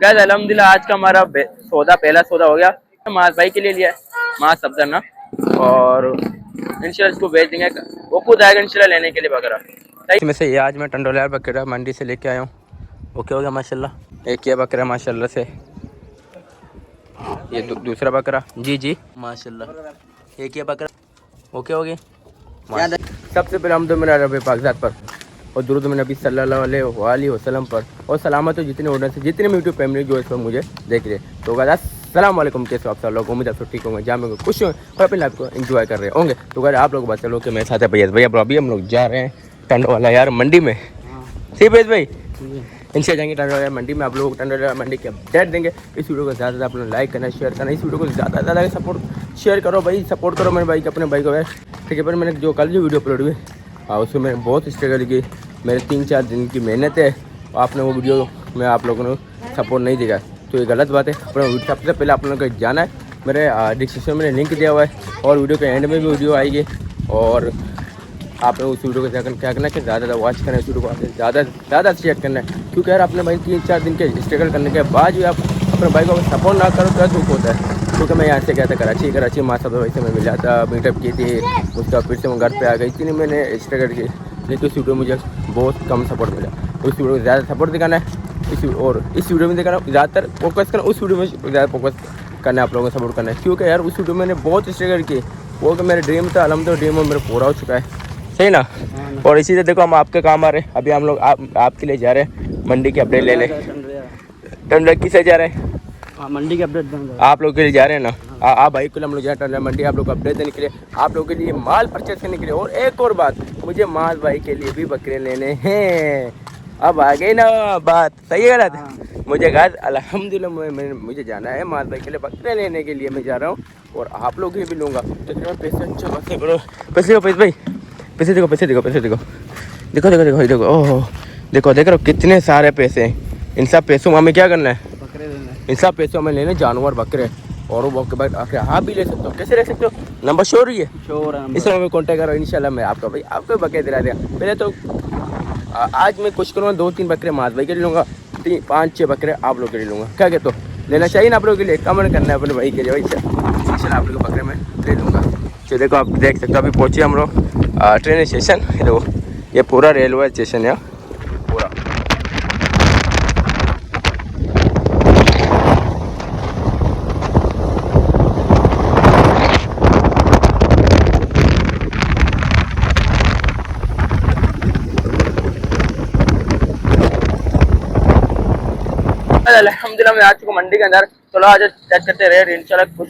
Guys अल्हम्दुलिल्लाह आज का हमारा पहला सौदा हो गया। मास भाई के लिए लिया है, मास सब्जर ना, और इंशाल्लाह इसको बेच देंगे। वो खुद आएगा इंशाल्लाह लेने के लिए बकरा। इसमें से ये आज मैं टंडोला बकरा मंडी से लेके आया हूँ। ओके हो गया माशाल्लाह। एक ये बकरा माशाल्लाह से, ये दूसरा बकरा जी माशाल्लाह। एक ये बकरा ओके हो गया। सबसे पहले हम तो मेरा रब पाक पर और दुरूद में नबी सल्लल्लाहु अलैहि वसल्लम पर और सलामत हो जितने ऑर्डर से जितने यूट्यूब फैमिली जो इस वक्त मुझे देख रहे। तो गाइस अस्सलाम वालेकुम, कैसे आप सब लोग? उम्मीद आप ठीक होंगे, जहाँ में खुश होंगे और अपनी लाइफ को एंजॉय कर रहे होंगे। तो गाइस आप लोग बता लो कि मेरे साथ है भैया अभी हम लोग जा रहे हैं टंडोला यार मंडी में। ठीक है भाई, इनसे जाएंगे टंडोला मंडी में। आप लोग टंडोला मंडी के अपडेट देंगे। इस वीडियो को ज़्यादा से आप लोग लाइक करना, शेयर करना। इस वीडियो को ज़्यादा से ज़्यादा सपोर्ट शेयर करो भाई, सपोर्ट करो मेरे भाई को, अपने भाई को है। ठीक है, पर मैंने जो कल जो वीडियो अपलोड हुई उसमें मैंने बहुत स्ट्रगल की, मेरे 3-4 दिन की मेहनत है। आपने वो वीडियो में आप लोगों ने सपोर्ट नहीं दिया, तो ये गलत बात है। अपना सबसे पहले आप लोगों को जाना है, मेरे डिस्क्रिप्शन में लिंक दिया हुआ है और वीडियो के एंड में भी वीडियो आएगी। और आपने उस वीडियो को क्या करना है कि ज़्यादा वॉच करना है, इस वीडियो को ज़्यादा शेयर करना है। क्योंकि यार अपने भाई 3-4 दिन के स्ट्रगल करने के बाद भी आप अपने भाई को सपोर्ट ना करो तो दुख होता है। क्योंकि मैं यहाँ से गया था कराची माँ सब भाई से मैं मिला था, मीटअप की थी, उसका फिर से मैं घर पे आ गई। इतनी मैंने स्ट्रगल की, लेकिन उस वीडियो में मुझे बहुत कम सपोर्ट मिला। उस वीडियो को ज़्यादा सपोर्ट दिखाना है इस वीडियो में दिखाना, ज़्यादातर फोकस करना उस वीडियो में, ज़्यादा फोकस करना है, आप लोगों को सपोर्ट करना है। क्योंकि यार उस वीडियो में मैंने बहुत स्ट्रगल की, वो कि मेरा ड्रीम था, अल्हम्दुलिल्लाह ड्रीम मेरा पूरा हो चुका है। सही ना? और इसी से देखो हम आपके काम आ रहे हैं। अभी हम लोग आपके लिए जा रहे हैं मंडी के अपडेट लेने। टंडोला किसे जा रहे हैं? मंडी के अपडेट आप लोग के लिए जा रहे हैं ना। आप भाई को हम लोग जा रहे हैं मंडी, आप लोग को अपडेट देने के लिए, आप लोगों के लिए माल परचेज करने के लिए। और एक और बात, मुझे माल भाई के लिए भी बकरे लेने हैं। अब आ गई ना बात, सही है गलत? मुझे गाइस अल्हम्दुलिल्लाह मुझे जाना है माल भाई के लिए बकरे लेने के लिए मैं जा रहा हूँ, और आप लोग के लिए भी लूँगा। तो पैसे अच्छा पैसे करो, पैसे भाई पैसे देखो देखो ओह देखो रहे हो कितने सारे पैसे हैं। इन सब पैसों में हमें क्या करना है? बकरे लेने। इन सब पैसों में लेने जानवर बकरे, और वो के बाद आखिर आप भी ले सकते हो। कैसे ले सकते हो? नंबर शोर ही है, इस नंबर में कॉन्टैक्ट करो, इंशाल्लाह मैं आपको बकरे दिला देगा। पहले तो आज मैं कुछ करूँगा, 2-3 बकरे माज भाई के लिए लूँगा, 5-6 बकरे आप लोग के लिए लूँगा। क्या कहते हो? लेना चाहिए ना आप लोगों के लिए? कमेंट करना है अपने भाई के लिए भाई, इंशाल्लाह आप लोग बकरे में ले लूँगा। तो देखो आप देख सकते हो अभी पहुँचे हम लोग ट्रेन स्टेशन। देखो ये पूरा रेलवे स्टेशन है पूरा। अल्हम्दुलिल्लाह मैं आ चुका मंडी के अंदर। चलो आज चेक करते रेट, इंशाल्लाह कुछ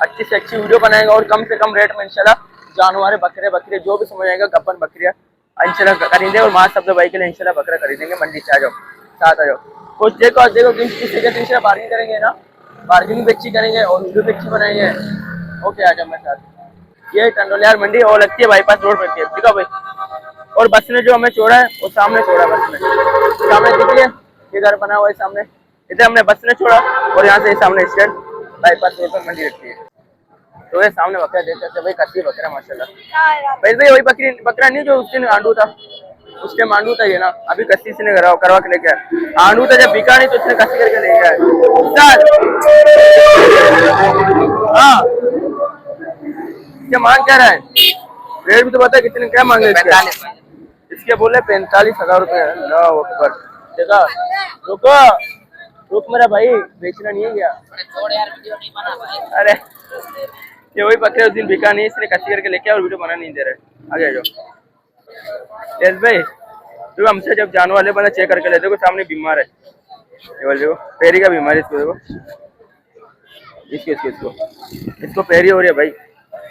अच्छी से अच्छी वीडियो बनाएंगे और कम से कम रेट में इंशाल्लाह जानवर बकरे जो भी समझ आएगा गप्पन बकरियाँ इंशाल्लाह खरीदेंगे। और माँ शब्द भाई के लिए इंशाल्लाह बकरा खरीदेंगे। मंडी से आ जाओ, साथ आ जाओ। कुछ देखो किसी के तीसरा बार्गेनिंग करेंगे ना, बार्गेनिंग भी अच्छी करेंगे और वीडियो भी अच्छी बनाएंगे। ओके आ जाओ मेरे साथ। ये टंडोला मंडी और लगती है बाईपास रोड पर, ठीक है भाई। और बस ने जो हमें छोड़ा है वो सामने छोड़ा है, बस में सामने दिख रही है, ये घर बना हुआ है सामने, इधर हमने बस ने छोड़ा और यहाँ से सामने स्टैंड बाईपास रोड पर मंडी रखती है। तो ये सामने बकरा देख सकते भाई, कच्ची बकरा माशाल्लाह। भाई वही बकरा नहीं जो उस दिन आंडू था, उस टाइम आंडू था ये ना, अभी कस्सी से करवा के लेके आया। आंडू था जब बिका नहीं तो उसने कस्सी करके ले गया। हाँ क्या मांग क्या रहा है? रेट भी तो बता कितने, क्या मांगे इसके? बोले 45,000 रुपये। देखा रुक मेरा भाई, बेचना नहीं है क्या? अरे ये वही बकरे उस दिन बिका नहीं, इसने कच्ची करके लेके और वीडियो बना नहीं दे रहे। आगे जाओ यस भाई, तो हमसे जब जानवर वाले बंदा चेक करके ले, देखो सामने बीमार है, ये बोल देखो पेरी का बीमार है इसको, देखो इसको पेरी हो रही है भाई।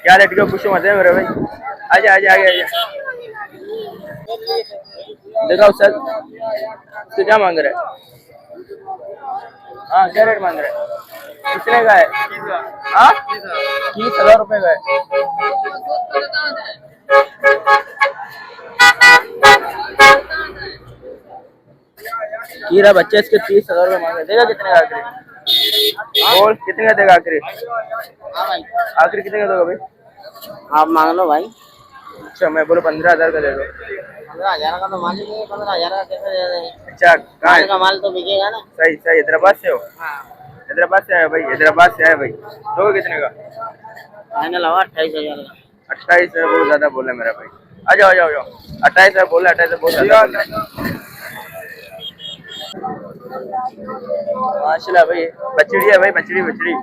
क्या रेट का पूछो मत है मेरे भाई। आजा आगे देखो सर तो क्या मांग रहा है? हाँ क्या रेट मांग रहा है? कितने का है? हाँ 30,000 रुपये का है। हीरा बच्चे इसके 30,000 रुपये मांगे, देगा कितने का आखिरी? और कितने का देगा आखिरी? आखिरी कितने का दोगे भाई? आप मांग लो भाई। अच्छा मैं बोलो 15,000 का दे दो। 15,000 का तो मालिक है, 15,000 का कैसे दे रहे हैं? अच्छा कहाँ माल है? का माल तो बिकेगा ना। सही सही, हैदराबाद से हो? हाँ। हैदराबाद से आए भाई, हैदराबाद से आए भाई। तो कितने का? फाइनल हुआ 28,000 का। 28 है, बहुत ज्यादा बोला मेरा भाई। आ जाओ आ जाओ आ जाओ। 28 है बोला, 28 है बहुत ज्यादा बोला। माशाल्लाह भाई, बछड़ी है भाई, बछड़ी बछड़ी।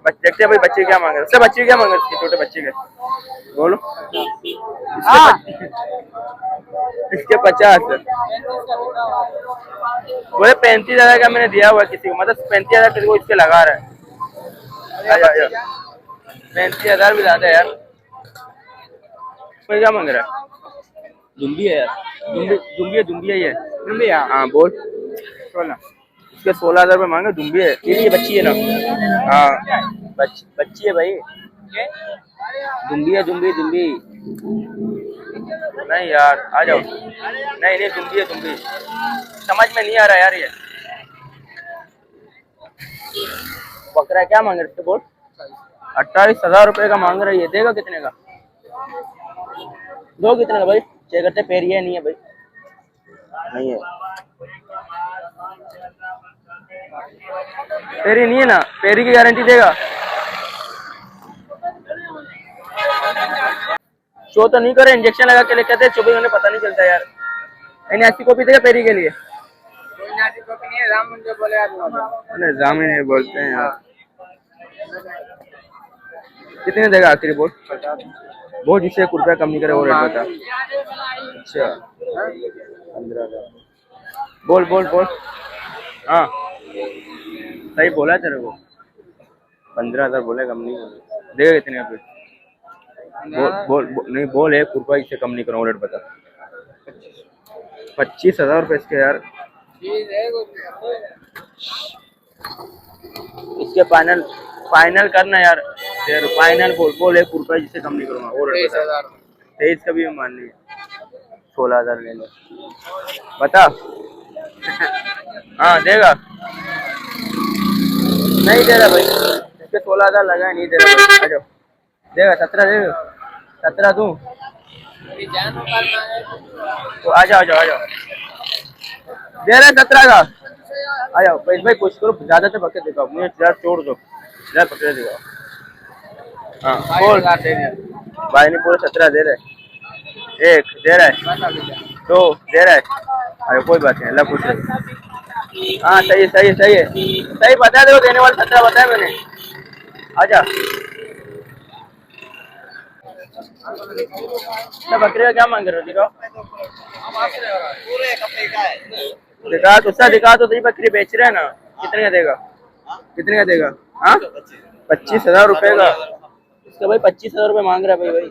देखते हैं भाई बच्चे क्या मांग रहे हैं। उससे बच्चे क्या मांग रहे हैं, इसके छोटे बच्चे के? बोलो। इसके 50 बोले 35,000 का मैंने दिया हुआ है किसी को, मतलब 35,000 किसी को इसके लगा रहा है। 35,000 भी ज्यादा है यार। कोई क्या मांग रहा है? दुम्बी है यार, दुम्बी है ये। दुम्बी है हाँ बोल। 16 इसके 16,000 रुपये मांगे। दुम्बी है ये बच्ची है ना? हाँ बच्ची है भाई। दुम्बी है, दुम्बी दुम्बी नहीं यार, आ जाओ। नहीं नहीं दुम्बी है, दुम्बी। समझ में नहीं आ रहा यार ये बकरा क्या मांग रहे थे बोल। 28,000 रुपये का मांग रहा है ये। देगा कितने का? दो कितने का भाई? चेक करते पैर ये नहीं है भाई, नहीं है पेरी नहीं है ना, पेरी की गारंटी देगा? शो तो नहीं करे, इंजेक्शन लगा के लेके आते 24 घंटे पता नहीं चलता यार। इन्हें ऐसी कॉपी देगा पेरी के लिए? अरे जामिन है बोलते हैं यार। कितने देगा आखिरी बोल? बहुत, जिससे 1 रुपया कम नहीं करे वो रेट बता। अच्छा 15,000 बोल बोल बोल। हाँ सही बोला तेरे को, 15,000 बोले, कम नहीं बोले। देगा कितने का फिर? बोल नहीं बोल, 1 रुपया इससे कम नहीं करूँ, रेट बता। 25,000 रुपये इसके यार। इसके फाइनल फाइनल करना यार, फाइनल बोल बोल, 1 रुपया जिससे कम नहीं करूँगा वो रेट बता। 23 का भी मान ली, 16,000 ले लो बता। हाँ देगा? नहीं दे रहा भाई, इसके 16,000 लगा, नहीं दे रहा भाई। आ जाओ। देगा 17 देगा? 17 दूं तो आ जाओ आ जाओ आ जाओ। दे रहे 17 का? आ जाओ भाई कुछ करो, ज्यादा से बकरे दिखाओ मुझे, ज्यादा छोड़ दो, ज्यादा बकरे दिखाओ। हाँ बोल भाई, नहीं पूरे 17 दे रहे। 1 दे रहा है, 2 दे रहा है। अरे कोई बात नहीं, अल्लाह कुछ नहीं। हाँ सही है सही है सही है, सही बता दो, देने वाले 17 बताया मैंने। आजा। बकरे का क्या मांग रहे हो? दिखाओ दिखा तो उसका, दिखा तो सही। बकरी बेच रहे हैं ना, कितने का देगा? कितने का देगा? हाँ 25,000 रुपये का इसका भाई। 25,000 रुपये मांग रहा है भाई। भाई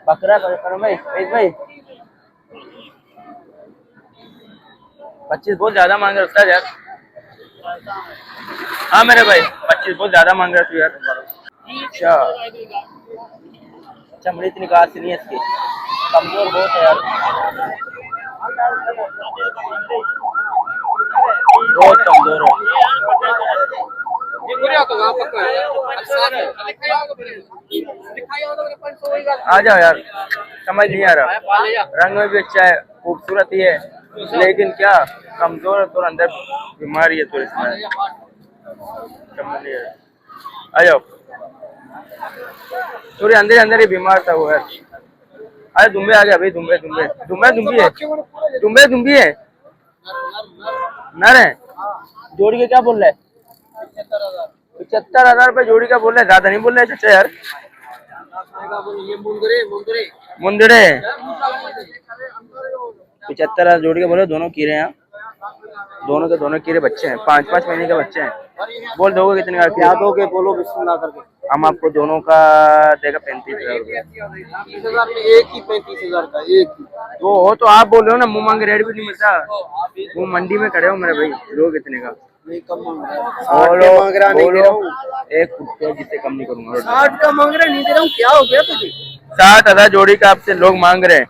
बकरा करो भाई भाई 25 बहुत ज्यादा मांग रहा है उसका यार। हाँ मेरे भाई 25 बहुत ज्यादा मांग रहा है तू यार। अच्छा चमड़ी इतनी खास नहीं है इसकी, कमजोर बहुत है यार, बहुत कमजोर है। आ जाओ यार, समझ नहीं आ रहा। रंग में भी अच्छा है, खूबसूरत ही है, लेकिन क्या कमजोर है तो अंदर बीमारी है तो इसमें समझ नहीं आ रहा। आ जाओ, थोड़ी अंदर अंदर ही बीमार था वो यार। अरे दुम्बे आ गया भाई, दुम्बे दुम्बे दुम्बे दुम्बी है, दुम्बे दुम्बी है, नर है। जोड़ी के क्या बोल रहा है? 75,000 रुपये जोड़ी का बोल रहे, ज्यादा नहीं बोल रहे चाचा यार। मुंदड़े 75,000 जोड़ी के बोले, दोनों कीड़े हैं, दोनों के दोनों कीड़े बच्चे हैं, 5-5 महीने के बच्चे हैं। बोल दोगे कितने का? क्या दोगे बोलो बिस्मिल्लाह करके। हम आपको दोनों का देगा 35,000 रुपये। 30,000 में एक ही 35,000 का एक ही। तो हो तो आप बोल रहे हो ना, मुंह मांगे रेट भी नहीं मिलता। वो मंडी में खड़े हो मेरे भाई, दो कितने का? नहीं कम मांग रहा है, बोलो 1 रुपया जिससे कम नहीं करूंगा। 60 का मांग रहा है, नहीं दे रहा हूँ, क्या हो गया तुझे? 60,000 जोड़ी का आपसे लोग मांग रहे हैं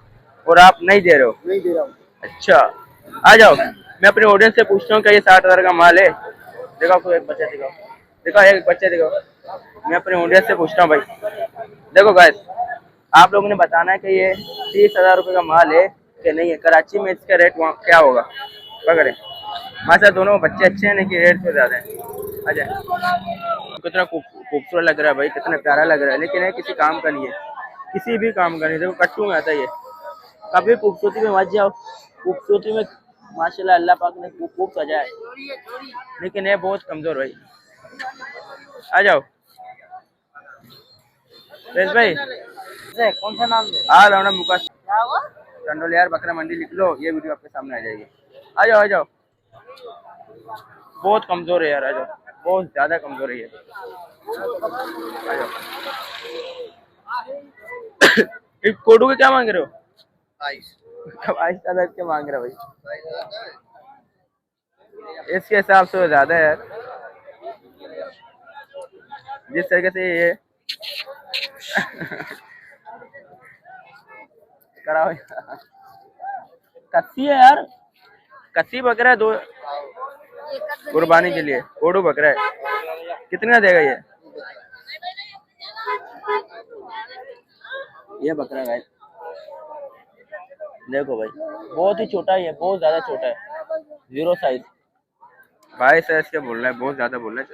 और आप नहीं दे रहे हो? नहीं दे रहा हूँ। अच्छा आ जाओ, मैं अपने ऑडियंस से पूछता हूँ क्या ये 60,000 का माल है? दिखाओ कोई एक बच्चा दिखाओ, दिखाओ एक बच्चा दिखाओ। मैं अपने ऑडियंस से पूछता हूँ भाई, देखो गाइस आप लोगों ने बताना है कि ये 30,000 रुपये का माल है कि नहीं है। कराची में इसका रेट क्या होगा पकड़े। माशा दोनों बच्चे अच्छे हैं लेकिन रेट तो ज़्यादा है। अच्छा कितना खूबसूरत लग रहा है भाई, कितना प्यारा लग रहा है, लेकिन ये किसी काम का नहीं है, किसी भी काम का नहीं। देखो कट्टू में आता है ये। कभी खूबसूरती में मत जाओ, खूबसूरती में माशाल्लाह अल्लाह पाक ने खूब सजाया है, लेकिन ये बहुत कमजोर भाई। आ जाओ रेस भाई, कौन सा नाम है? आ रहा मुकाश क्या हुआ? टंडोलियार बकरा मंडी लिख लो, ये वीडियो आपके सामने आ जाएगी। आ जाओ आ जाओ, बहुत कमजोर है यार, आ जाओ, बहुत ज्यादा कमजोर है ये। आ जाओ। एक कोडू के क्या मांग रहे हो? 22,000 के मांग रहे हो भाई, इसके हिसाब से ज्यादा है यार, जिस तरीके से ये कराओ। कस्सी है यार, कस्सी बकरा है, दो कुर्बानी के लिए कोडू बकरा है। कितने का देगा ये बकरा गाय? देखो भाई बहुत ही छोटा है, ये बहुत ज्यादा छोटा है, 0 साइज। 22 के बोल रहा है, बहुत ज्यादा बोल रहा है।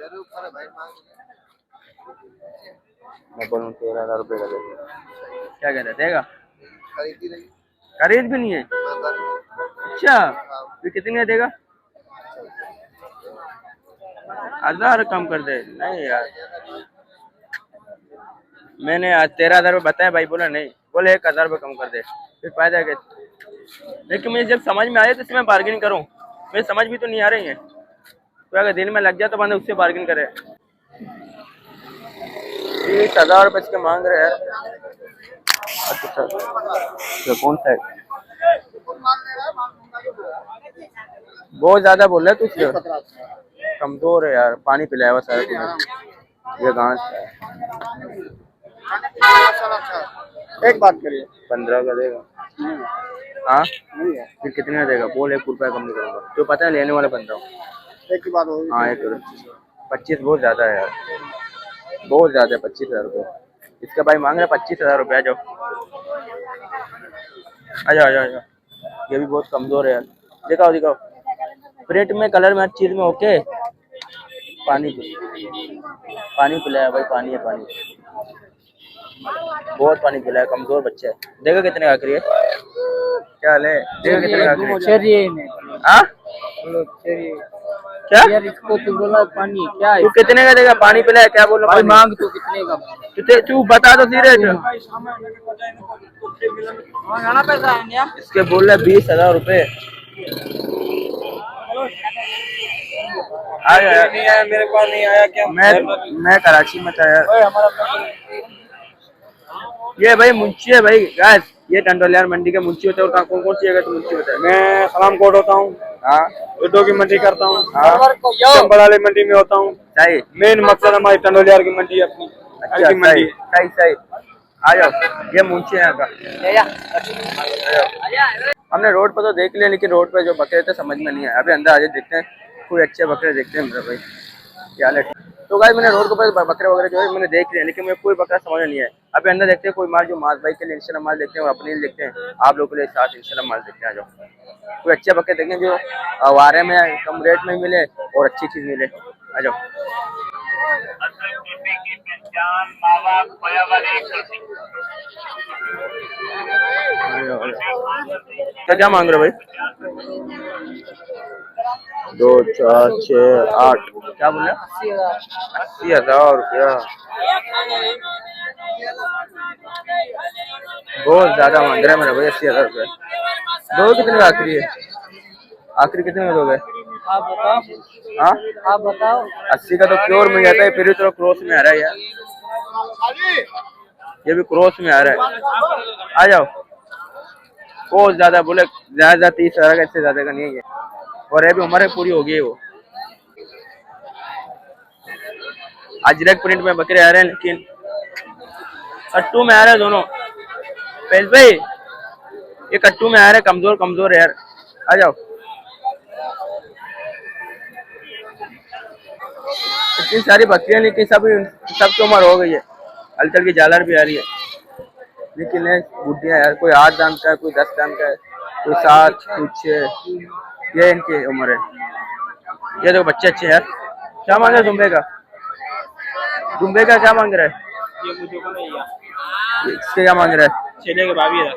मैं बोलूँ 13,000 रुपये का देगा, क्या कहता है, देगा? खरीद भी नहीं है? अच्छा फिर कितने का देगा? 1,000 कम कर दे। नहीं यार, मैंने आज 13,000 रुपये बताया भाई, बोला नहीं, बोले 1,000 रुपये कम कर दे, फिर फायदा क्या? लेकिन मुझे जब समझ में आया तो इसमें बार्गेनिंग करूँ, मेरी समझ भी तो नहीं आ रही है, तो अगर दिल में लग जाए तो बंदा उससे बार्गेन करे। 30,000 रुपये इसके मांग रहे हैं। अच्छा तो कौन सा है? बहुत ज्यादा बोल रहा है तुझे, कमजोर है यार, पानी पिलाया हुआ सारा तुम्हें, ये घास है। एक बात करिए, 15 का देगा? हाँ फिर कितने का देगा बोल, 1 रुपया कम नहीं करूँगा, तो पता है लेने वाला बंदा हूँ। एक की बात होगी। हाँ 25 बहुत ज्यादा है यार, बहुत ज्यादा है। 25,000 रुपये इसका भाई मांग रहा है, 25,000 रुपये। आ जाओ आ जाओ आ जाओ आ जाओ, ये भी बहुत कमजोर है यार, दिखाओ दिखाओ, प्रिंट में कलर में हर चीज में ओके। पानी पिलाया भाई, पानी है पानी, बहुत पानी पिलाया, कमजोर बच्चा है। देखो कितने का आखिरी है, क्या हाल है? देखो कितने का आखिरी है। हाँ क्या यार इसको तू बोला पानी क्या है? तू कितने का देगा? पानी पिलाया, क्या बोल रहा भाई है? मांग तू कितने का? तू बता दो सी रेट। पैसा है इसके बोल रहे 20,000 रुपये। नहीं आया, मेरे पास नहीं आया क्या? मैं कराची में था यार। ये भाई मुंशी है भाई गाइस, ये टंडोलियार मंडी के मुंशी होते हैं। और कौन कौन सी जगह तो मुंशी होता है? मैं सलाम कोट होता हूँ, हाँ उर्दू की मंडी करता हूँ, हाँ चंबड़ाली मंडी में होता हूँ। सही, मेन मकसद हमारी टंडोलियार की मंडी है, अपनी अच्छा मंडी। सही सही। आ जाओ, ये मुंशी है यहाँ का। हमने रोड पर तो देख लिया, लेकिन रोड पे जो बकरे थे समझ में नहीं आया। अभी अंदर आगे देखते हैं, कोई अच्छे बकरे देखते हैं मेरे भाई, क्या हाल है। तो गाइस मैंने रोड के ऊपर बकरे वगैरह जो है मैंने देख लिया, लेकिन मेरे कोई बकरा समझ नहीं है। अभी अंदर देखते हैं कोई माल, जो माल भाई के लिए इंशाल्लाह माल देखते हैं, और अपने लिए देखते हैं, आप लोगों के लिए साथ इंशाल्लाह माल देखते हैं। आ जाओ, कोई अच्छे बकरे देखें जो आवारे में कम रेट में मिले और अच्छी चीज मिले। आ जाओ। क्या मांग रहे हो भाई? 2 4 6 8, क्या बोले? 80,000 रुपया, बहुत ज्यादा मांग रहा है मेरा भाई। 80,000 रुपया दो, कितने का आखिरी है? आखिरी कितने में दोगे? आप बताओ, हाँ आप बताओ। 80 का तो प्योर मिल जाता है, फिर भी तो क्रॉस में आ रहा है यार, ये भी क्रॉस में आ रहा है। आ जाओ, बहुत ज्यादा बोले, ज्यादा 30,000 का, इससे ज्यादा का नहीं है। और ये भी उम्र पूरी हो गई है वो। अजरक प्रिंट में बकरे आ रहे हैं, लेकिन कट्टू में आ रहे हैं दोनों। फैज भाई ये कट्टू में आ रहे हैं, कमजोर कमजोर है यार। आ जाओ, इतनी सारी बकरियां, लेकिन सबकी उम्र हो गई है। हलचल की झालर भी आ रही है, लेकिन ये बुढ़िया यार, कोई 8 दाम का है, कोई 10 दाम का है, कोई 7, कोई 6, ये इनकी उम्र है। ये देखो बच्चे अच्छे हैं। क्या मांग रहे दुम्बे का? दुम्बे का क्या मांग रहा है? ये मुझे को नहीं यार, इसके क्या मांग रहा है? चले के भाभी है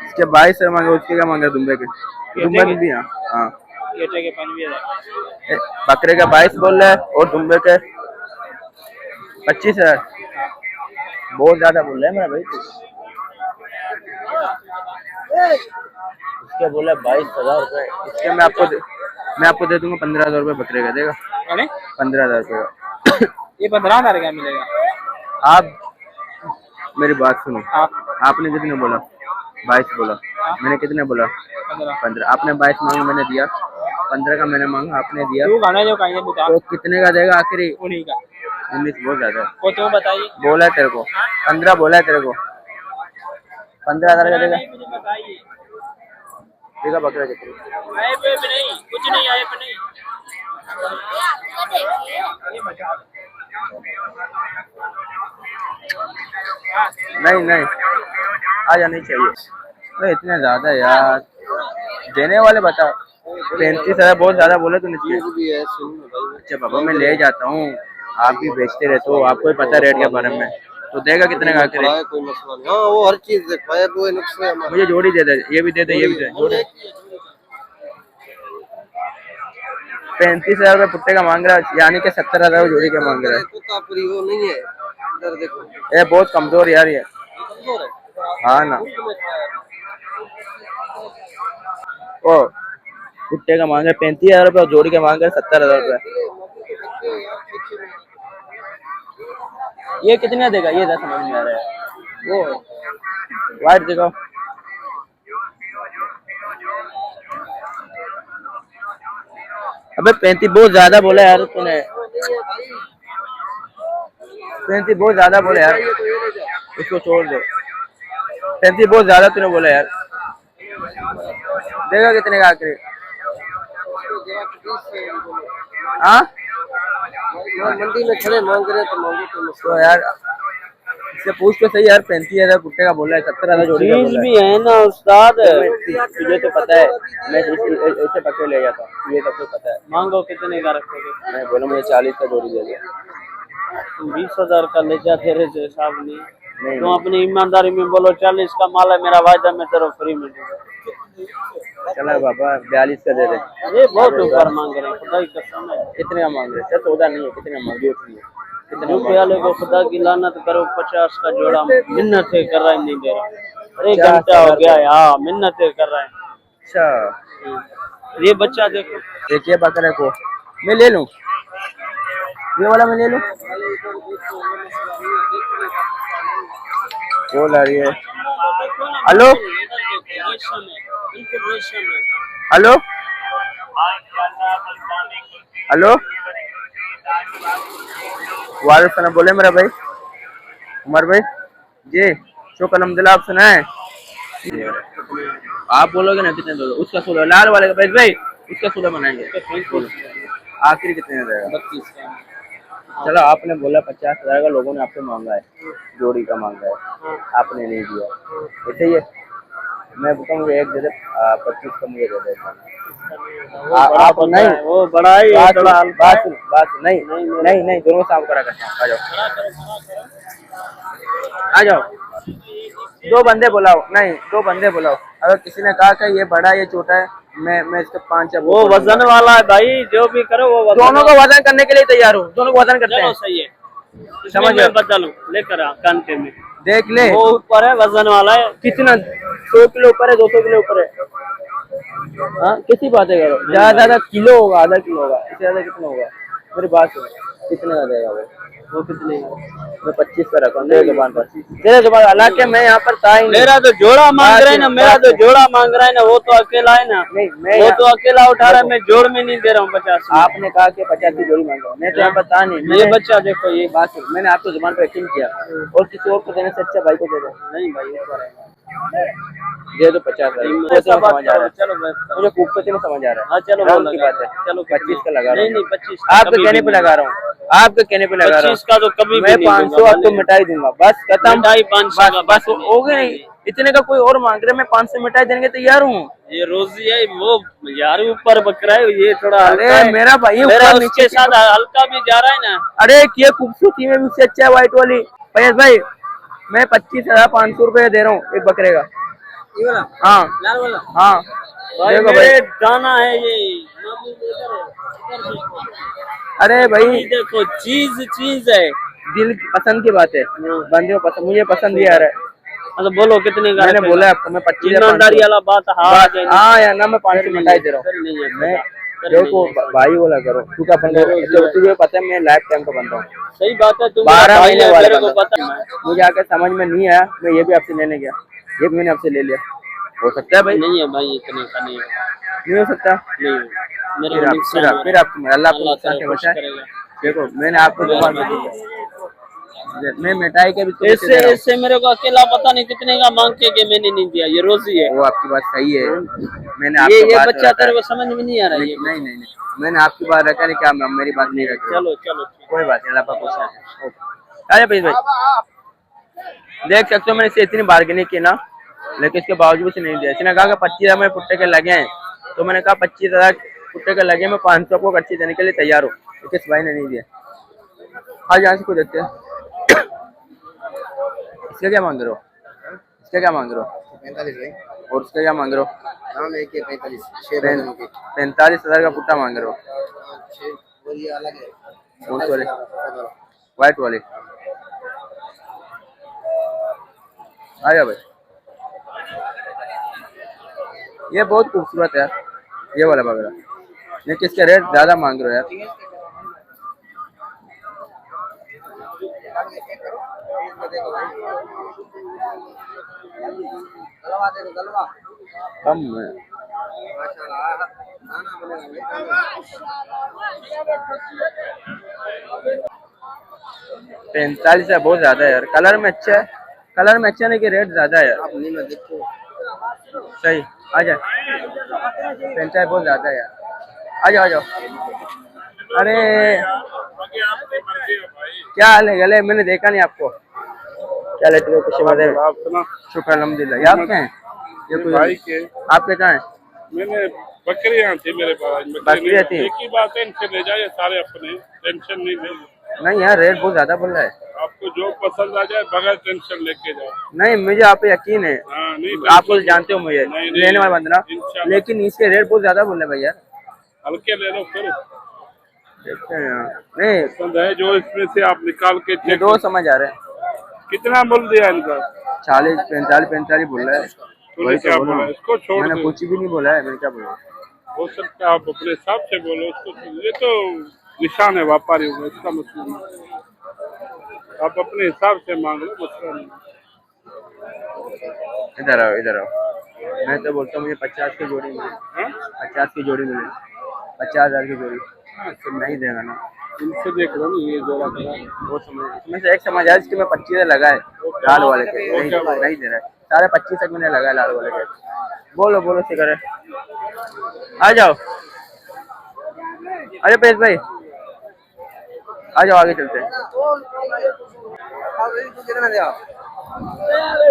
इसके 22 मांगे, उसके क्या मांग रहा है दुम्बे के? दुम्बे में भी हाँ हाँ। ये के पानी भी है। बकरे का 22 बोल रहा है और दुम्बे के 25,000। बहुत ज्यादा बोल रहा है मेरा भाई। इसके बोला 22,000 रुपए। इसके मैं आपको दे दूंगा 15,000 रुपए बकरे का। देगा? 15,000 रुपए का। ये 15,000 का मिलेगा? आप मेरी बात सुनो। हाँ। आपने कितने बोला? 22 बोला। हाँ। मैंने कितने बोला? 15। आपने 22 मांगा, मैंने दिया। 15 का मैंने मांगा, आपने दिया। तू गाना जो कहीं बता, तो कितने का देगा आखिरी? उन्हीं का। 19 बहुत ज्यादा है। वो तो बताइए। बोला है तेरे को 15, बोला है तेरे को 15,000 का देगा। मुझे बताइए। देगा बकरा कितने? आए पे भी नहीं, कुछ नहीं आए पे नहीं। नहीं नहीं, आ जानी चाहिए। तो इतने ज्यादा यार, देने वाले बता। 35,000 बहुत ज्यादा बोले तो नहीं। अच्छा पापा, मैं ले जाता हूँ, आप भी बेचते रहते हो, आपको ही पता रेट के बारे में। तो देगा कितने का आखिर? कोई मसला नहीं। हाँ, वो हर चीज देखता है, कोई नुकसान है। मुझे जोड़ी दे दे, ये भी दे दे, ये भी दे जोड़ी। 35,000 रुपये पुट्टे का मांग रहा है, यानी कि 70,000 जोड़ी का मांग रहा है। वो नहीं है, इधर देखो। ये बहुत कमजोर यार ये। हाँ ना, ओ पुट्टे का मांग रहे 35,000 रुपये और जोड़ी का मांग रहे 70,000 रुपये। ये कितने देगा? ये समझ में आ रहा है। वो वाइट दिखाओ। अबे 35 बहुत ज्यादा बोला यार तूने। 35 बहुत ज्यादा बोला यार, इसको छोड़ दो। 35 बहुत ज्यादा तूने बोला यार। देगा कितने का आखिरी? हाँ मंडी में खड़े मांग रहे तो मांगो तो यार, इससे पूछ तो सही यार। 35,000 कुत्ते का बोला है, 70,000 जोड़ी का बोला है। भी है ना उस्ताद। तुझे तो पता है मैं ऐसे पकड़े ले जाता हूँ, ये सबको पता है। मांगो कितने का रखोगे? मैं बोला मुझे 40 का जोड़ी दे दे। तुम 20,000 का ले जाते रहे जो हिसाब नहीं। नहीं तुम अपनी ईमानदारी में बोलो 40 का माल है मेरा, वायदा में तेरे फ्री में दूंगा। चला बाबा 42 का दे दे। ये बहुत ऊपर मांग रहे हैं, खुदा की कसम है। कितने का मांग रहे? 14 नहीं है, कितने मांगे? कितने वाले को खुदा की लानत करो, 50 का जोड़ा मिन्नतें कर रहा है, नहीं दे रहा। 1 घंटा हो गया है। हाँ, मिन्नतें कर रहा है। अच्छा, ये बच्चा देखो, देखिए बकरे को मैं ले लूं, ये वाला मैं ले लूं। बोल आ रही है। हेलो हेलो हेलो, वालेकुम बोले मेरा भाई उमर भाई जी। शुक्र अल्हम्दुलिल्लाह, आप सुना है? आप बोलोगे ना कितने दोगे? उसका 16, लाल वाले का भाई उसका 16 बनाएंगे। आखिर कितने रहेगा? 32 का। चलो आपने बोला 50,000 का, लोगों ने आपसे मांगा है, जोड़ी का मांगा है, आपने नहीं दिया। ऐसे ही है, मैं बताऊंगा एक दे दे, 25 का मुझे दे देता। आप नहीं, वो बड़ा ही बात नहीं, दोनों शाम करा करते हैं। आ जाओ, 2 बंदे बुलाओ। नहीं, 2 बंदे बुलाओ। अगर किसी ने कहा कि ये बड़ा है ये छोटा है, मैं इसके 5 वो वजन वाला है भाई, जो भी करो वो वजन। दोनों को वजन करने के लिए तैयार हूँ, दोनों को वजन करते हैं। सही है, समझ में बदलू लेकर आ कांटे में। देख ले, वो ऊपर है, वजन वाला है। कितना 100 किलो ऊपर है, 200 किलो ऊपर है। हाँ, किसी बातें करो, ज्यादा किलो होगा, आधा किलो होगा, इससे ज्यादा कितना होगा? मेरी बात सुनो, कितने का देगा वो कितने का? मैं 25 का रखा मेरे दुकान पर, तेरे दुकान। हालांकि मैं यहाँ पर था ही नहीं। मेरा तो जोड़ा मांग रहा है ना, मेरा तो जोड़ा मांग रहा है ना, वो तो अकेला है ना। नहीं, वो तो अकेला उठा रहा है, मैं जोड़ में नहीं दे रहा हूँ 50। आपने कहा कि 50 की जोड़ी मांगा, मैं तो यहाँ पर था नहीं। ये बच्चा देखो, ये बात मैंने आपको जुबान पर यकीन किया, और किसी और को देने से अच्छा भाई को दे दो। नहीं भाई, ऊपर है। दे दो 50,000। ऐसा बात समझ आ रहा करो, है, चलो मैं मुझे खूबसूरती में समझ आ रहा है। हाँ चलो राम वो की लगा बात है, चलो 25 का लगा रहा नहीं हूँ। नहीं 25 का आपके कभी कहने भी पे नहीं। लगा रहा हूँ, आपके कहने पे लगा रहा 25 का तो कभी हूँ। भी मैं नहीं 500 दूंगा आपको मालिक। मिटाई दूंगा, बस खत्म। मिठाई 500 का बस नहीं। हो गई नहीं, इतने का कोई और मांग रहे, मैं 500 मिटाई देने के तैयार हूँ। ये रोजी है वो यार, ऊपर बकरा है ये थोड़ा अरे हल्का है। मेरा भाई मेरा ऊपर उसके नीचे साथ हल्का भी जा रहा है ना। अरे ये खूबसूरती में भी उससे अच्छा है व्हाइट वाली। फैज भाई मैं 25,500 रुपये दे रहा हूँ एक बकरे का। ये वाला हाँ लाल वाला हाँ भाई देखो मेरे भाई। दाना है ये। इधर है, इधर देखो। अरे ये भाई देखो चीज चीज है। दिल पसंद की बात है, बंदे को पसंद, मुझे पसंद ही आ रहा है। मतलब बोलो कितने का मैंने रखेगा? बोला आपको मैं 25,500। ईमानदारी वाला बात हाँ यार ना, मैं 500 मिटाई दे रहा फिर नहीं है हूँ। मैं फिर देखो नहीं है। भाई बोला करो, क्योंकि अपन को तुझे पता है मैं लाइफ टाइम का बंदा हूँ। सही बात है, तुम मेरा 12 भाई महीने है, वाला मेरे को बंदा, पता है। मुझे आकर समझ में नहीं आया, मैं ये भी आपसे लेने गया, ये भी मैंने आपसे ले लिया। हो सकता है भाई, नहीं है भाई इतने का नहीं है। नहीं हो सकता। नहीं मेरे फिर को आप नुकसान हो फिर रहा आप अल्लाह है। आपको अल्लाह नुकसान तेरे से खुश बचाए। करेगा। देखो मैंने आपको दुकान में दी है, मैं मिठाई के भी तो पैसे इससे दे रहा हूँ। इससे मेरे को अकेला पता नहीं कितने का मांग के मैंने नहीं दिया, ये रोजी है। वो आपकी बात सही है, मैंने ये आपकी बात बच्चा रखा तेरे है। को समझ में नहीं आ रहा है ये नहीं नहीं नहीं, मैंने आपकी बात रखा नहीं, क्या मेरी बात नहीं रखी। चलो चलो कोई बात नहीं, अल्लाह पाक खुश रखे। ओके। अरे भाई देख सकते हो मैंने इसे इतनी बार्गेनिंग की ना, लेकिन इसके बावजूद इसे नहीं दिया। इसने कहा कि 25,000 में पुट्टे के लगे हैं, तो मैंने कहा 25,000 पुट्टे के लगे, मैं 500 को खर्ची देने के लिए तैयार हूँ, लेकिन इस भाई ने नहीं दिया। आज यहाँ से कुछ देखते हैं इसका क्या मांग रहे हो, इसका क्या मांग रहे हो? 45 भाई। और उसका क्या मांग रहे हो? दाम एक है 45, 6 बर्तनों की। 45,000 का पुट्टा मांग रहे हो? 6 और ये अलग है। कौन से वाले? 27,000 व्हाइट वाले। आ जाओ भाई, ये बहुत खूबसूरत है यार, ये वाला बकरा, ये किसके रेट ज्यादा मांग रहे हो यार? गलवा देखो गलवा। कम है। माशाल्लाह खाना बनेगा भाई। 45 है, बहुत ज्यादा है यार। कलर में अच्छा है, कलर में अच्छा नहीं कि रेट ज्यादा है यार। आप नहीं मैं देखो। सही आ जाए, 45 बहुत ज्यादा है यार। आ जाओ आ जाओ। अरे क्या हाल है गले, मैंने देखा नहीं आपको। क्या लेते हो? कुछ शुक्र अल्हम्दुलिल्लाह। ये आप क्या हैं? ये कोई भाई के आपके कहाँ है? मैंने बकरियां थी मेरे पास, बकरियां थी? एक ही बात है, इनसे ले जाए सारे अपने, टेंशन नहीं लेंगे। नहीं यार रेट बहुत ज्यादा बोल रहा है। आपको जो पसंद आ जाए बगैर टेंशन लेके जाओ। नहीं मुझे आप पे यकीन है, हाँ नहीं आप तो टेंशन जानते हो मुझे नहीं, नहीं, लेने वाला बंदा, इंशाल्लाह। लेकिन इसके रेट बहुत ज्यादा बोल रहे भाई यार। हल्के ले लो फिर, देखते हैं यार। नहीं पसंद है जो इसमें से आप निकाल के ये दो समझ आ रहे हैं। कितना बोल दिया इनका? 40 45 बोल रहा है। तूने वही क्या तो बोल रहा बोला? हूँ, इसको छोड़ मैंने दो, कुछ भी नहीं बोला है, मैंने क्या बोला? हो सकता है आप अपने हिसाब से बोलो उसको, ये तो निशान है व्यापारी होगा, इसका मतलब नहीं। आप अपने हिसाब से मांग लो, मसला नहीं। इधर आओ इधर आओ। मैं तो बोलता हूँ मुझे 50 की जोड़ी मिले, हाँ? 50 की जोड़ी मिले, 50,000 की जोड़ी। तो नहीं देगा ना, इनसे देख रहा हूँ ये जोड़ा खड़ा है। वो समझ इसमें से एक समझ आया जिसके मैं 25 लगाए लाल वाले के, नहीं नहीं दे रहा है। सारे 25 तक मैंने लगाए लाल वाले के। बोलो बोलो शिकर है, आ जाओ। अरे पेश भाई आ जाओ, आगे चलते हैं। कितना दिया?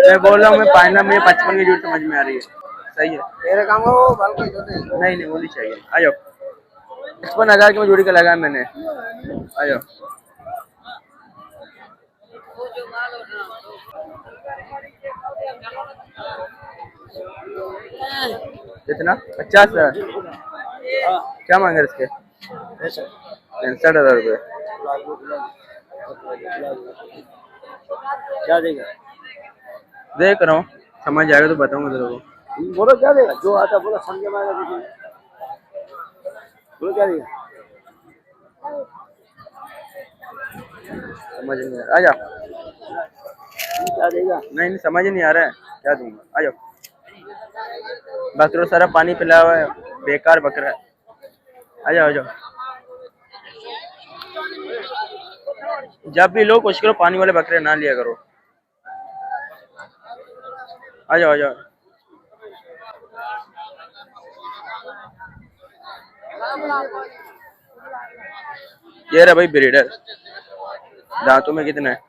मैं बोल रहा हूँ मैं पाइना, मुझे 55 की जोड़ी समझ में आ रही है। सही है, मेरे काम को बाल कोई जोते। नहीं नहीं वो नहीं चाहिए। आ जाओ, 55,000 की मैं जोड़ी का लगाया मैंने। आ जाओ। कितना? 50,000? क्या मांगे इसके? 65,000 रुपये। क्या देगा? देख रहा हूँ, समझ आएगा तो बताऊंगा तेरे को। बोलो क्या देगा, जो आता बोलो समझ में आएगा दीजिए। बोलो क्या देगा? समझ नहीं आ रहा, आ जा। क्या देगा? नहीं नहीं समझ नहीं आ रहा है, क्या दूंगा? आ जाओ। बकरों सारा पानी पिला हुआ है, बेकार बकरा है। आ जाओ आ जाओ। जब भी लो कोशिश करो पानी वाले बकरे ना लिया करो। आ जाओ आ जाओ। ये रहा भाई ब्रीडर, दांतों में कितना है?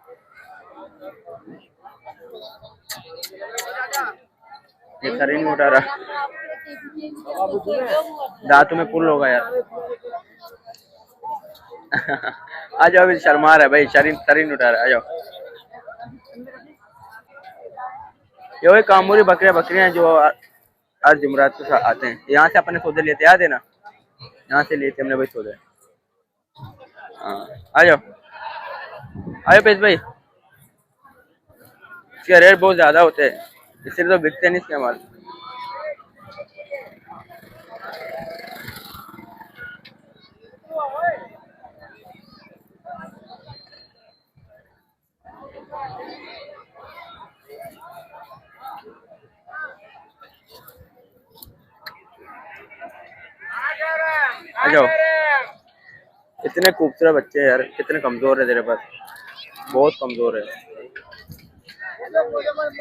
ये सर ही नहीं उठा रहा, दांतों में पुल होगा यार। आ जाओ, अभी शर्मा रहा है भाई, शरीर सर नहीं उठा रहा है। आ जाओ। ये वही कामूरी बकरियां जो हर जुमरात को आते हैं, यहाँ से अपने सौदे लेते आते ना, यहाँ से लेते हमने भाई सौदे। हाँ आ जाओ, आ जाओ पेश भाई। इसके रेट बहुत ज्यादा होते हैं, इसलिए तो बिकते नहीं इसके माल। आ जाओ। इतने खूबसूरत बच्चे हैं यार, कितने कमजोर है तेरे पास, बहुत कमजोर है।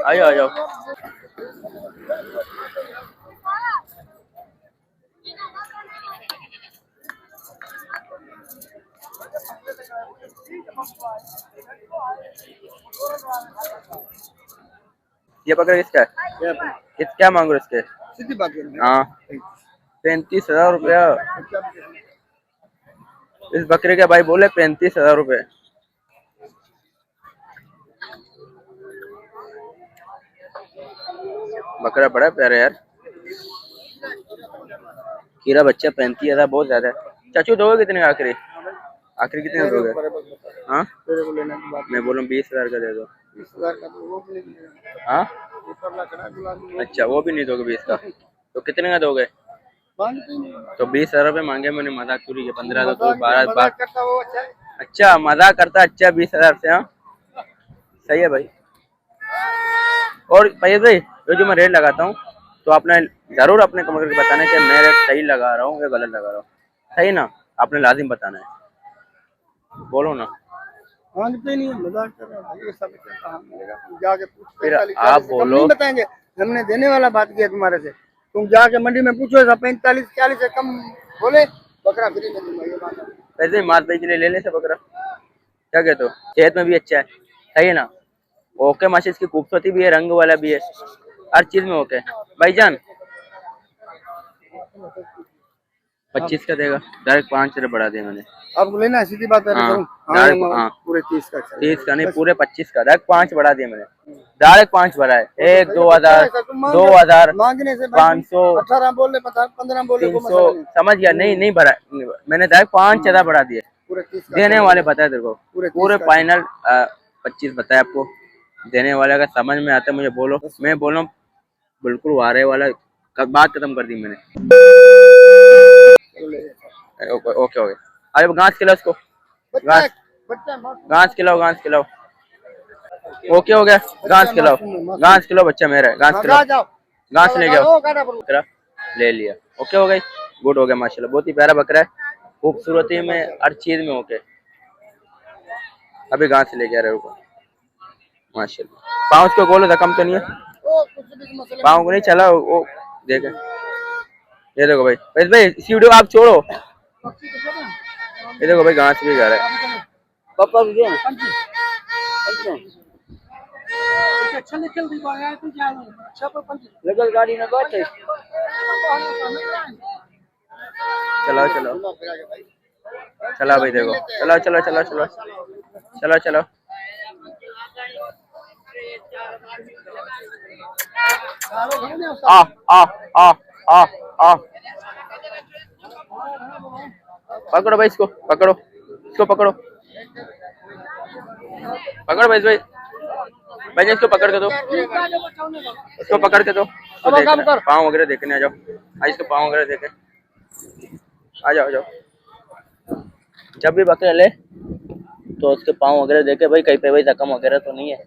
आ जाओ आ जाओ। ये पकड़ किसका है? क्या मांग रहे हो इसके? सीधी बात है। हाँ 35,000 रुपया इस बकरे के भाई बोले, 35,000 रुपये। बकरा बड़ा प्यारा यार, कीड़ा बच्चा 35,000 बहुत ज्यादा है। चाचू दोगे कितने का आखिरी? आखिरी कितने दोगे? हाँ मैं बोलूँ 20,000 का दे दो। 20,000 का तो वो भी नहीं मिलेगा। हाँ ऊपर ला करा गुलाबी। अच्छा, वो भी नहीं दोगे 20 का? तो कितने का दोगे? मांगते ही नहीं। तो 20,000 रुपये मांगे मैंने, मजाक पूरी के 15 दो तो 12 मजाक करता वो अच्छा है। अच्छा मजाक करता, अच्छा 20,000 से। हाँ सही है भाई। और भाई ये जो मैं रेट लगाता हूँ, तो आपने जरूर अपने कमेंट करके बताना कि मैं रेट सही लगा रहा हूँ या गलत लगा रहा हूँ, सही ना? आपने लाजिम बताना है, बोलो ना। मांगते नहीं, मजाक कर रहा है भाई, ये सब कहाँ मिलेगा? तुम जाके पूछ, फिर 45, आप 40 से कम बोलो। नहीं बताएंगे। हमने देने वाला बात किया तुम्हारे से, तुम जाके मंडी में पूछो, 45, 40 से कम बोले बकरा फ्री में दूंगा, ये बात है। वैसे मात भाई के लिए ले ले से बकरा, क्या कहते हो? सेहत में भी अच्छा है, सही है ना? ओके माशा, इसकी खूबसूरती भी है, रंग वाला भी है, हर चीज में ओके। भाईजान 25 का देगा, डायरेक्ट 5 रुपये बढ़ा दिया मैंने। आपको लेना है, सीधी बात है। हाँ, करूं? डायरेक्ट हाँ, पूरे 30 का चलेगा। 30 का नहीं, पूरे 25 का, डायरेक्ट 5 बढ़ा दिया मैंने, डायरेक्ट 5 बढ़ा है। 1 2,000 2,000 मांगने से 500 18 बोल ले, 15 बोल ले, कोई 300, मसला नहीं। समझ गया? नहीं नहीं बढ़ा मैंने, डायरेक्ट 5 ज्यादा बढ़ा दिए। पूरे 30 का देने वाले बताया तेरे को, पूरे 30 पूरे का फाइनल 25 बताया आपको। देने वाले का समझ में आता है मुझे, बोलो। मैं बोलो बिल्कुल वारे वाला बात खत्म कर दी मैंने। Okay okay okay. अरे घास खिलाओ उसको, घास घास खिलाओ, घास खिलाओ। ओके हो गया, घास खिलाओ, घास खिलाओ, बच्चा मेरा है, घास खिलाओ, घास ले जाओ। बकरा ले लिया, ओके हो गई, गुड हो गया माशाल्लाह, बहुत ही प्यारा बकरा है, खूबसूरती में हर चीज में ओके। अभी घास ले गया रहे हो माशाल्लाह। पाँव उसको बोलो जख्म तो नहीं है, पाँव को नहीं चला वो, देखे। ये देखो भाई, वैसे भाई इसी वीडियो आप छोड़ो, ये देखो भाई घास भी गा रहा है। पापा भी गए लगल गाड़ी में बैठे। चलो चलो चला भाई, देखो चलो चलो चलो चलो चलो चलो। आ आ आ आ आ पकड़ो भाई इसको, पकड़ो इसको, पकड़ो पकड़ो भाई भाई भाई, इसको पकड़ के दो, इसको पकड़ के दो, पाँव वगैरह देखने आ जाओ, इसको पाँव वगैरह देखे, आ जाओ आ जाओ। जब भी बकरे ले तो उसके पाँव वगैरह देखे भाई, कहीं पे भाई जख्म वगैरह तो नहीं है,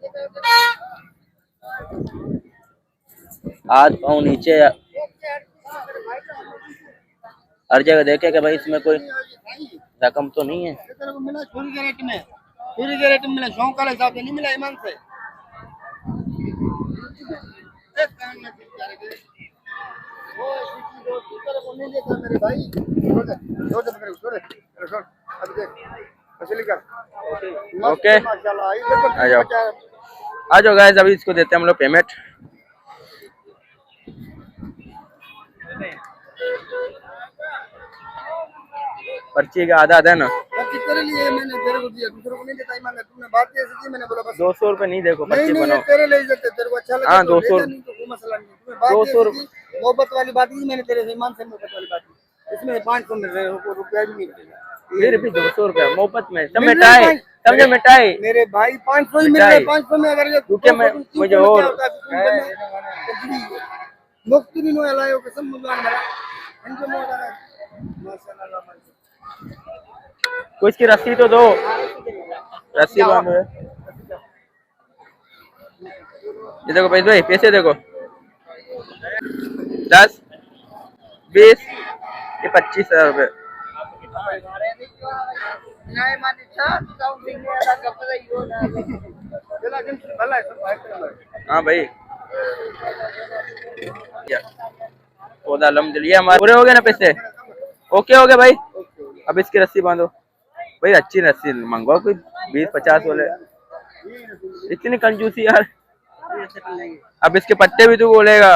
हाथ पाँव नीचे हर जगह देखे कि भाई इसमें कोई जख्म तो नहीं है। छुरी के रेट में, छुरी के रेट में मिला, शौक वाले हिसाब से नहीं मिला, ईमान से। ए, कान में बेचारे के। वो ऐसी चीज होती है, तेरे को नहीं देखा मेरे भाई। छोड़ दे बकरे को, छोड़ दे। चलो छोड़, अब देख मछली का। मस्त ओके। है माशाल्लाह। ये देखो आ जाओ। बचा है। आ जाओ गाइस, अभी इसको देते हैं हम लोग पेमेंट। पर्ची का आधा है ना, पर्ची तेरे लिए मैंने तेरे को दिया, दूसरों को नहीं देता ईमान। तुमने बात ऐसी की, मैंने बोला बस। 200 रुपये नहीं, देखो नहीं पर्ची नहीं, ये बनाओ। तेरे लिए इज्जत है, तेरे को अच्छा लगे हाँ, तो 200 ले जा, नहीं तो कोई मसला नहीं। तुम्हें बात 200 ऐसी की, मोहब्बत वाली बात की मैंने तेरे से, ईमान से मोहब्बत वाली बात की। इसमें 500 मिल रहे हो, रुपया भी नहीं मिलेगा। फिर भी 200 रुपया मोहब्बत में सब मिल रहे मिटाए, हैं समझे मिटाए। मेरे भाई 500 ही मिल रहे हैं। 500 में अगर ये क्योंकि मैं मुझे और मुफ्त भी नहीं लायो कसम मुल्ला मेरा इनको मोड़ा माशाल्लाह माशाल्लाह। कोई इसकी रस्सी तो दो, रस्सी बांधो। ये देखो भाई, पैसे देखो, 10 20 ये 25,000 रुपये। हाँ भाई, पौधा अलहमदुलिल्लाह हमारे पूरे हो गए ना पैसे। ओके हो गए भाई, अब इसकी रस्सी बांधो भाई। अच्छी रस्सी मंगवाओ, कोई 20-50 वाले, इतनी कंजूसी यार। अब इसके पट्टे भी तू बोलेगा,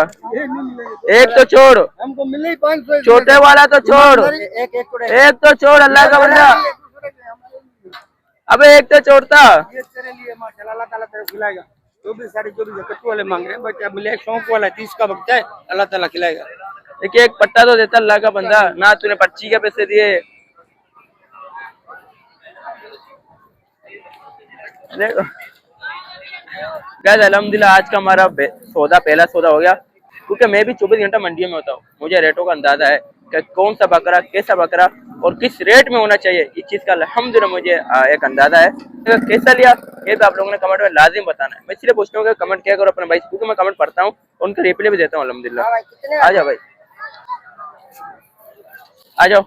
एक तो छोड़, हमको मिले 500 छोटे वाला तो छोड़, एक तो छोड़, अल्लाह का बंदा। अबे एक तो छोड़ता। ये तेरे लिए माशाल्लाह, अल्लाह ताला तेरे को खिलाएगा। 24 24 कट्टू वाले मांग रहे हैं, बच्चा मिले शौक वाला 30 का बच्चा है, अल्लाह ताला खिलाएगा। देखिए एक पट्टा तो देता अल्लाह का बंदा ना, तूने पर्ची के पैसे दिए। देखो गाइस, अल्हम्दुलिल्लाह आज का हमारा पहला सौदा हो गया, क्योंकि मैं भी 24 घंटा मंडियों में होता हूँ। मुझे रेटों का अंदाजा है कि कौन सा बकरा, कैसा बकरा और किस रेट में होना चाहिए, इस चीज़ का अल्हम्दुलिल्लाह मुझे एक अंदाजा है। तो कैसा लिया ये भी आप लोगों ने कमेंट में लाजिम बताना है। मैं इसलिए पूछता हूँ कि कमेंट क्या करो अपने भाई, क्योंकि मैं कमेंट पढ़ता हूँ, उनका रिप्लाई भी देता हूँ अल्हम्दुलिल्लाह। आ जाओ भाई, आ जाओ।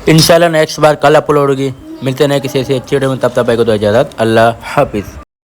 इंशाल्लाह नेक्स्ट बार कल अपलोड होगी। मिलते हैं किसी ऐसी अच्छी वीडियो में, तब तक भाई को दो इजाज़त। अल्लाह हाफिज़।